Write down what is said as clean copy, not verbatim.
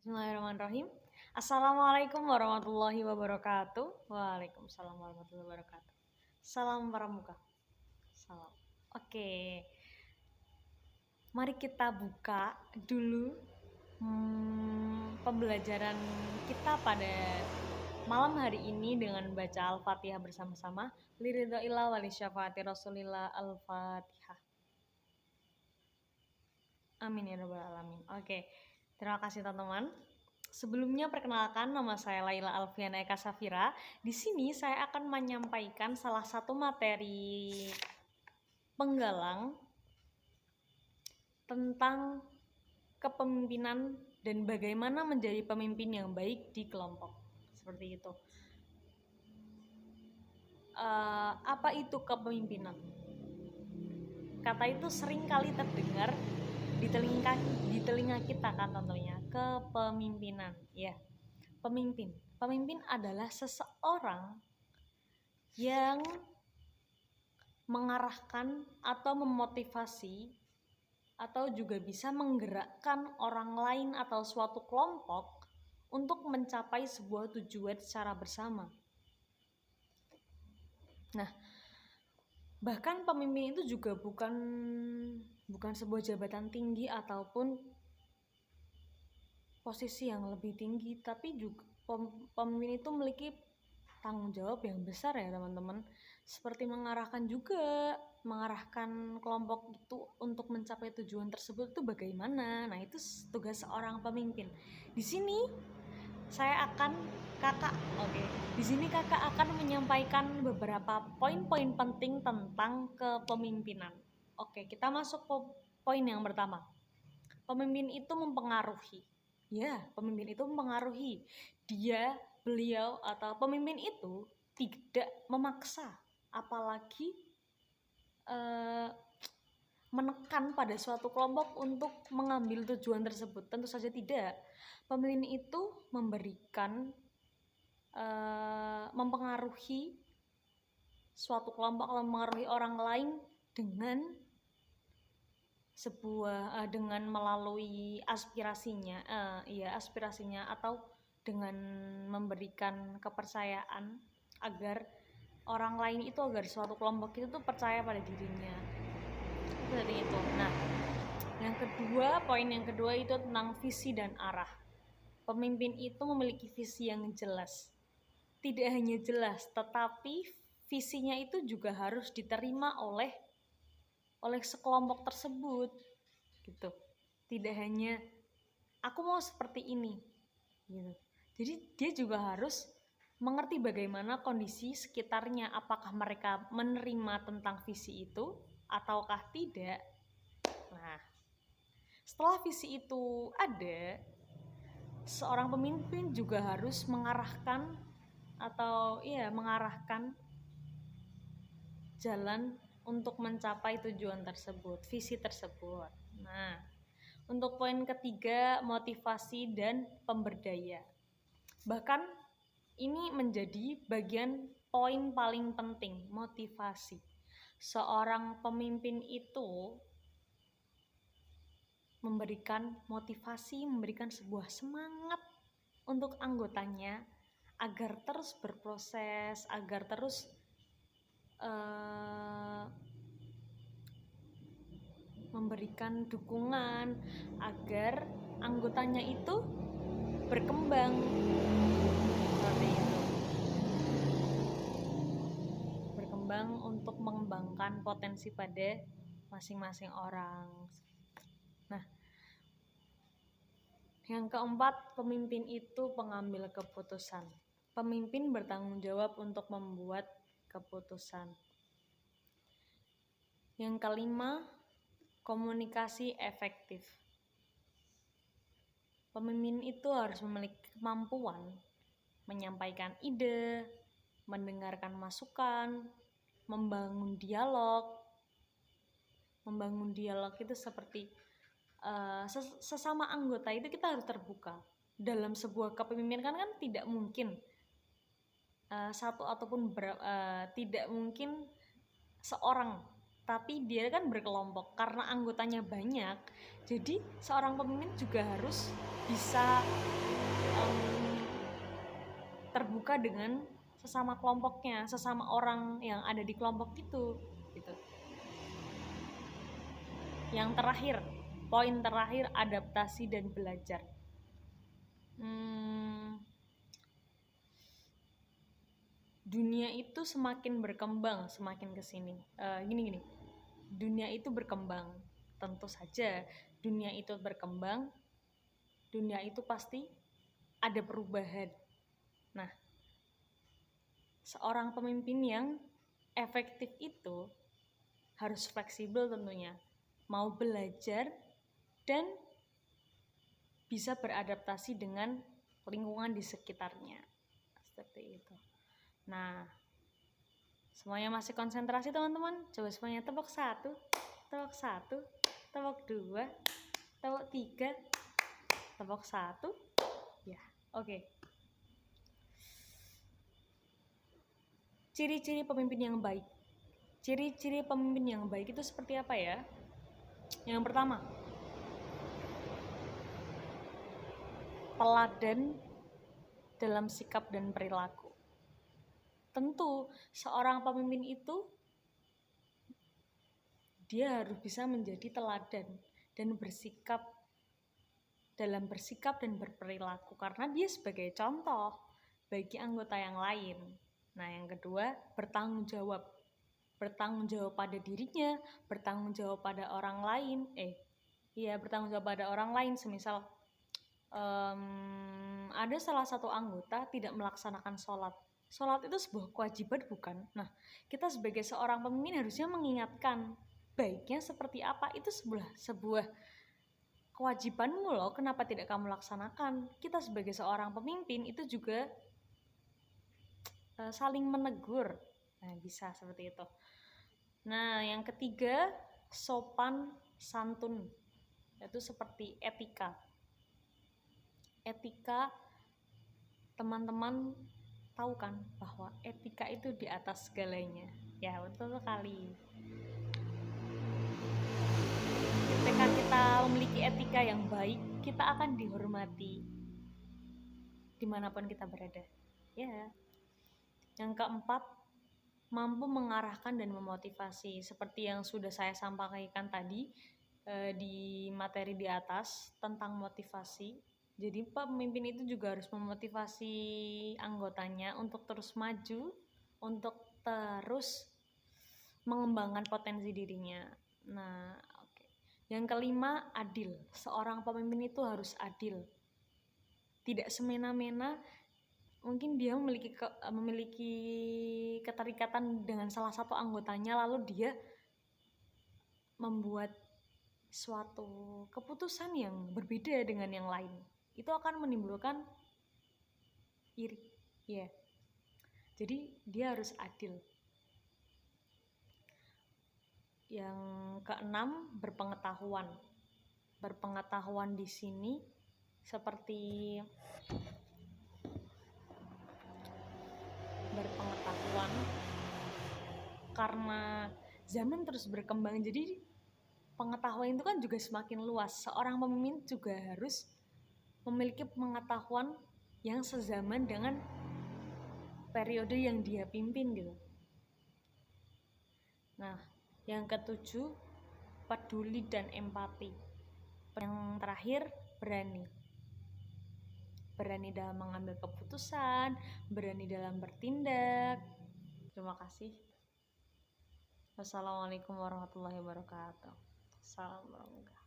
Bismillahirrahmanirrahim. Assalamualaikum warahmatullahi wabarakatuh. Waalaikumsalam warahmatullahi wabarakatuh. Salam pramuka. Salam. Oke, mari kita buka dulu pembelajaran kita pada malam hari ini dengan baca Al-Fatihah bersama-sama. Liridhoillah wali syafaati Rasulillah Al-Fatihah. Amin ya rabbal alamin. Oke, terima kasih teman-teman. Sebelumnya perkenalkan, nama saya Laila Alfiana Eka Safira. Di sini saya akan menyampaikan salah satu materi penggalang tentang kepemimpinan dan bagaimana menjadi pemimpin yang baik di kelompok. Seperti itu. Apa itu kepemimpinan? Kata itu sering kali terdengar di telinga kita kan tentunya. Kepemimpinan, ya. Pemimpin adalah seseorang yang mengarahkan atau memotivasi atau juga bisa menggerakkan orang lain atau suatu kelompok untuk mencapai sebuah tujuan secara bersama. Nah, bahkan pemimpin itu juga bukan sebuah jabatan tinggi ataupun posisi yang lebih tinggi, tapi juga pemimpin itu memiliki tanggung jawab yang besar ya teman-teman, seperti mengarahkan kelompok itu untuk mencapai tujuan tersebut itu bagaimana. Nah, itu tugas seorang pemimpin. Di sini kakak akan menyampaikan beberapa poin-poin penting tentang kepemimpinan. Oke, kita masuk ke poin yang pertama. Pemimpin itu mempengaruhi. Ya, pemimpin itu mempengaruhi. Beliau atau pemimpin itu tidak memaksa, apalagi menekan pada suatu kelompok untuk mengambil tujuan tersebut. Tentu saja tidak. Pemimpin itu mempengaruhi suatu kelompok, mempengaruhi orang lain dengan dengan melalui aspirasinya atau dengan memberikan kepercayaan agar orang lain itu, agar suatu kelompok itu tuh percaya pada dirinya. Seperti itu. Nah, poin yang kedua itu tentang visi dan arah. Pemimpin itu memiliki visi yang jelas. Tidak hanya jelas, tetapi visinya itu juga harus diterima oleh sekelompok tersebut gitu. Tidak hanya aku mau seperti ini gitu. Jadi dia juga harus mengerti bagaimana kondisi sekitarnya, apakah mereka menerima tentang visi itu ataukah tidak. Nah, setelah visi itu ada, seorang pemimpin juga harus mengarahkan jalan untuk mencapai tujuan tersebut, visi tersebut. Nah, untuk poin ketiga, motivasi dan pemberdaya. Bahkan ini menjadi bagian poin paling penting, motivasi. Seorang pemimpin itu memberikan motivasi, memberikan sebuah semangat untuk anggotanya agar terus berproses, agar terus memberikan dukungan agar anggotanya itu berkembang. Seperti itu. Berkembang untuk mengembangkan potensi pada masing-masing orang. Nah, yang keempat, pemimpin itu pengambil keputusan. Pemimpin bertanggung jawab untuk membuat keputusan. Yang kelima, komunikasi efektif. Pemimpin itu harus memiliki kemampuan menyampaikan ide, mendengarkan masukan, membangun dialog. Membangun dialog itu seperti sesama anggota itu kita harus terbuka. Dalam sebuah kepemimpinan kan tidak mungkin tidak mungkin seorang tapi dia kan berkelompok karena anggotanya banyak. Jadi seorang pemimpin juga harus bisa terbuka dengan sesama kelompoknya, sesama orang yang ada di kelompok itu gitu. Yang terakhir, poin terakhir, adaptasi dan belajar. Dunia itu semakin berkembang semakin kesini. Gini, dunia itu berkembang, tentu saja dunia itu berkembang, dunia itu pasti ada perubahan. Nah, seorang pemimpin yang efektif itu harus fleksibel tentunya, mau belajar dan bisa beradaptasi dengan lingkungan di sekitarnya. Seperti itu. Nah, semuanya masih konsentrasi teman-teman? Coba semuanya tepuk 1, tepuk 1, tepuk 2, tepuk 3, tepuk 1. Ya, oke. Ciri-ciri pemimpin yang baik. Ciri-ciri pemimpin yang baik itu seperti apa ya? Yang pertama, teladan dalam sikap dan perilaku. Tentu seorang pemimpin itu dia harus bisa menjadi teladan dan bersikap dalam bersikap dan berperilaku karena dia sebagai contoh bagi anggota yang lain. Nah, yang kedua, bertanggung jawab. Bertanggung jawab pada dirinya, bertanggung jawab pada orang lain. Bertanggung jawab pada orang lain. Semisal ada salah satu anggota tidak melaksanakan sholat. Sholat itu sebuah kewajiban, bukan? Nah, kita sebagai seorang pemimpin harusnya mengingatkan baiknya seperti apa. Itu sebuah kewajibanmu loh, kenapa tidak kamu laksanakan? Kita sebagai seorang pemimpin itu juga saling menegur. Nah, bisa seperti itu. Nah, yang ketiga, sopan santun. Itu seperti etika. Etika, teman-teman tahu kan bahwa etika itu di atas segalanya. Ya, betul sekali. Ketika kita memiliki etika yang baik, kita akan dihormati dimanapun kita berada. Ya. Yang keempat, mampu mengarahkan dan memotivasi. Seperti yang sudah saya sampaikan tadi di materi di atas tentang motivasi. Jadi pemimpin itu juga harus memotivasi anggotanya untuk terus maju, untuk terus mengembangkan potensi dirinya. Nah, oke. Yang kelima, adil. Seorang pemimpin itu harus adil. Tidak semena-mena. Mungkin dia memiliki keterikatan dengan salah satu anggotanya, lalu dia membuat suatu keputusan yang berbeda dengan yang lain. Itu akan menimbulkan iri. Ya. Jadi dia harus adil. Yang keenam, berpengetahuan. Berpengetahuan di sini seperti berpengetahuan karena zaman terus berkembang, jadi pengetahuan itu kan juga semakin luas. Seorang pemimpin juga harus memiliki pengetahuan yang sezaman dengan periode yang dia pimpin gitu. Nah, yang ketujuh, peduli dan empati. Yang terakhir, berani. Berani dalam mengambil keputusan, berani dalam bertindak. Terima kasih. Wassalamualaikum warahmatullahi wabarakatuh. Salam warahmatullahi wabarakatuh.